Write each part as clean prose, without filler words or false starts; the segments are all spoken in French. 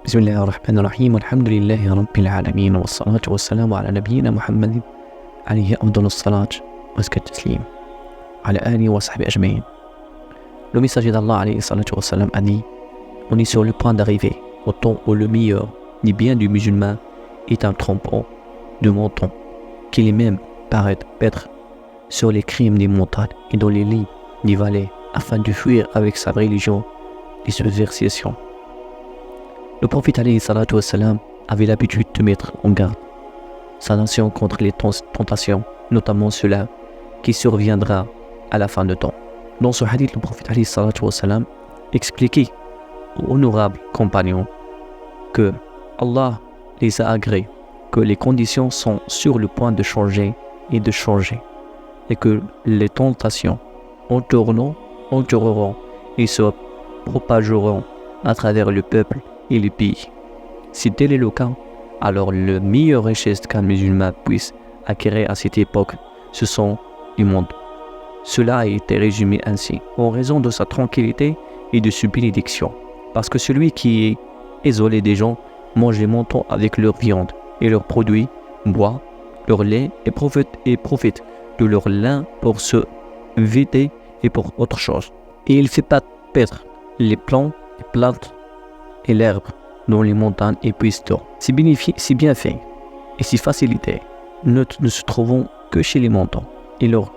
بسم الله الرحمن الرحيم والحمد لله رب العالمين والصلاة والسلام على نبينا محمد عليه أفضل الصلاة وأزكى التسليم على آله وصحبه أجمعين. Le messager d'Allah alayhi salatu wassalam a dit: on est sur le point d'arriver au temps où le meilleur ni bien du musulman est un trompeau de menton, qu'il est même paraît paître sur les crimes des montagnes et dans les lits des vallées afin de fuir avec sa religion les subversions. Le prophète alayhi salatu wassalam avait l'habitude de mettre en garde sa nation contre les tentations, notamment cela qui surviendra à la fin de temps. Dans ce hadith, le prophète alayhi salatu wassalam expliquait aux honorables compagnons que Allah les a agréés, que les conditions sont sur le point de changer et de changer, et que les tentations entreront et se propageront à travers le peuple et les pays. Si tel est le cas, alors la meilleure richesse qu'un musulman puisse acquérir à cette époque, ce sont du monde. Cela a été résumé ainsi, en raison de sa tranquillité et de sa bénédiction. Parce que celui qui est isolé des gens mange les montants avec leur viande et leurs produits, boit leur lait et profite de leur lin pour se vêter et pour autre chose. Et il fait pas paître les plantes et l'herbe dans les montagnes et puissent d'or. Si bien fait et si facilité ne se trouvent que chez les montants, et leur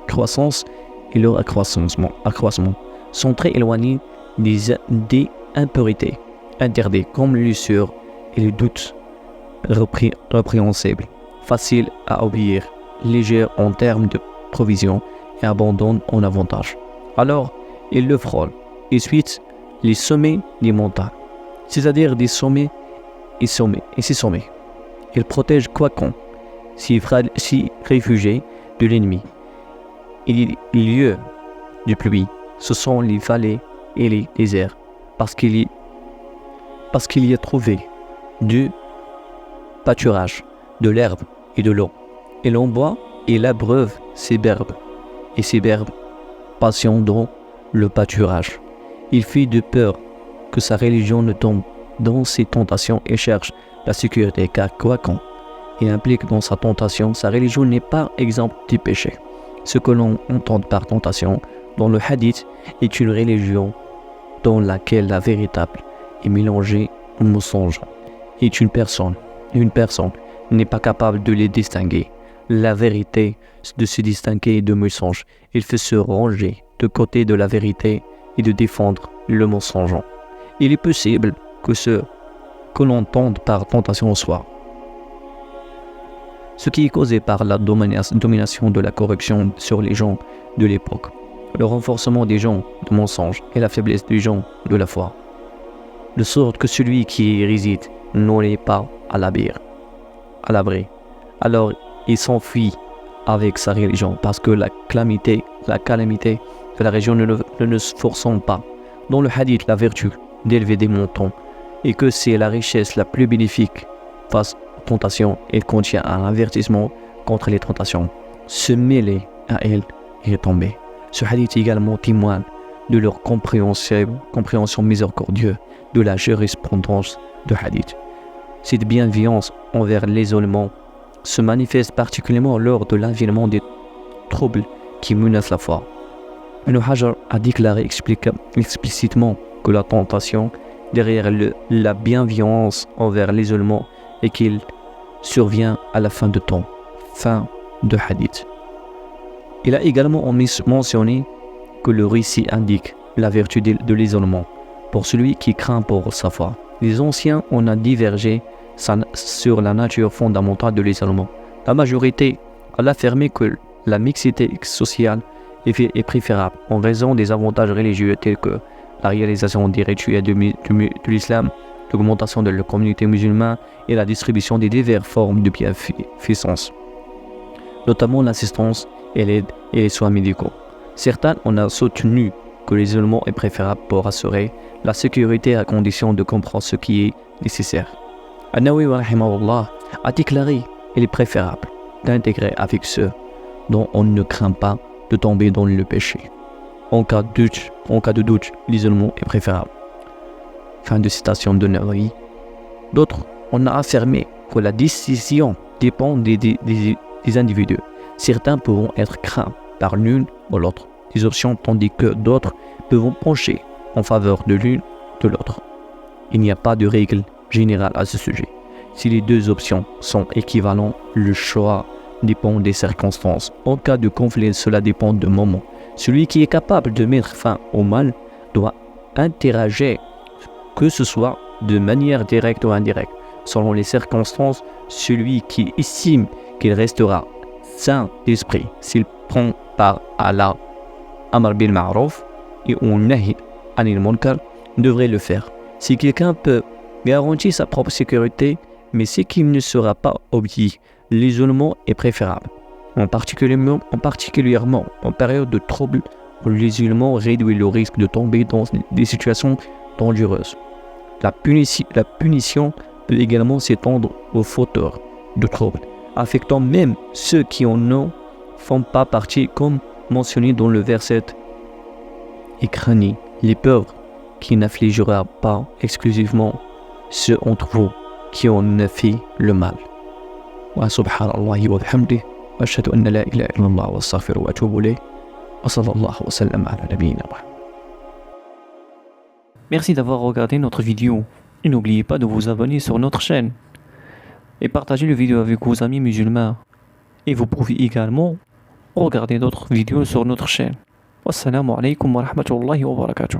croissance et leur accroissement sont très éloignés des impurités interdites comme l'usure et le doute répréhensible, facile à obéir, léger en termes de provision et abondant en avantage. Alors, ils le frôlent et suite les sommets des montagnes, c'est-à-dire des sommets et ces sommets. Ils protègent Quacon, s'y réfugiés de l'ennemi. Et les lieux de pluie, ce sont les vallées et les déserts, parce qu'il y a trouvé du pâturage, de l'herbe et de l'eau. Et l'on boit et l'abreuve ses berbes, et ses berbes passion dans le pâturage. Il fait de peur que sa religion ne tombe dans ses tentations et cherche la sécurité, car Quacon il implique dans sa tentation, sa religion n'est pas exempte du péché. Ce que l'on entend par tentation dans le hadith est une religion dans laquelle la véritable est mélangée au mensonge. Une personne n'est pas capable de les distinguer. La vérité de se distinguer de mensonge. Il fait se ranger de côté de la vérité et de défendre le mensonge. Il est possible que ce que l'on tente par tentation soit ce qui est causé par la domination de la corruption sur les gens de l'époque, le renforcement des gens de mensonges et la faiblesse des gens de la foi, de sorte que celui qui y réside n'en est pas à l'abri. Alors il s'enfuit avec sa religion, parce que la calamité de la région ne se forçons pas dans le hadith la vertu d'élever des montants, et que c'est la richesse la plus bénéfique face aux tentations. Elle contient un avertissement contre les tentations. Se mêler à elle et tomber. Ce hadith également témoigne de leur compréhension miséricordieuse de la jurisprudence de hadith. Cette bienveillance envers l'isolement se manifeste particulièrement lors de l'avènement des troubles qui menacent la foi. Ibn Hajar a déclaré explicitement que la tentation derrière la bienveillance envers l'isolement et qu'il survient à la fin de temps. Fin de hadith. Il a également mentionné que le récit indique la vertu de l'isolement pour celui qui craint pour sa foi. Les anciens en ont divergé sur la nature fondamentale de l'isolement. La majorité a affirmé que la mixité sociale est préférable en raison des avantages religieux tels que la réalisation des rituels de l'islam, l'augmentation de la communauté musulmane et la distribution des diverses formes de bienfaisance, notamment l'assistance et l'aide et les soins médicaux. Certains ont soutenu que l'isolement est préférable pour assurer la sécurité à condition de comprendre ce qui est nécessaire. An-Nawawi rahimahullah a déclaré qu'il est préférable d'intégrer avec ceux dont on ne craint pas de tomber dans le péché. En cas de doute, l'isolement est préférable. Fin de citation de Nawawi. D'autres, on a affirmé que la décision dépend des individus. Certains pourront être craints par l'une ou l'autre des options, tandis que d'autres peuvent pencher en faveur de l'une ou de l'autre. Il n'y a pas de règle générale à ce sujet. Si les deux options sont équivalentes, le choix dépend des circonstances. En cas de conflit, cela dépend du moment. Celui qui est capable de mettre fin au mal doit interagir, que ce soit de manière directe ou indirecte. Selon les circonstances, celui qui estime qu'il restera sain d'esprit s'il prend part à la Amr bil Ma'ruf et au Nahi anil Munkar devrait le faire. Si quelqu'un peut garantir sa propre sécurité, mais c'est qu'il ne sera pas obéi, l'isolement est préférable. En particulièrement en période de trouble, l'isolement réduit le risque de tomber dans des situations dangereuses. La punition peut également s'étendre aux fauteurs de troubles, affectant même ceux qui en font pas partie, comme mentionné dans le verset. Et craignez les peurs qui n'affligera pas exclusivement ceux entre vous qui ont fait le mal. Wa subhanallahi wa bihamdihi wa ashhadu an la ilaha illallah wa astaghfiruhu wa atubu ilayh wa sallallahu wa sallam ala nabiyyina Muhammad. Merci d'avoir regardé notre vidéo et n'oubliez pas de vous abonner sur notre chaîne et partager la vidéo avec vos amis musulmans. Et vous pouvez également regarder d'autres vidéos sur notre chaîne. Wassalamu alaikum wa rahmatullahi wa barakatuh.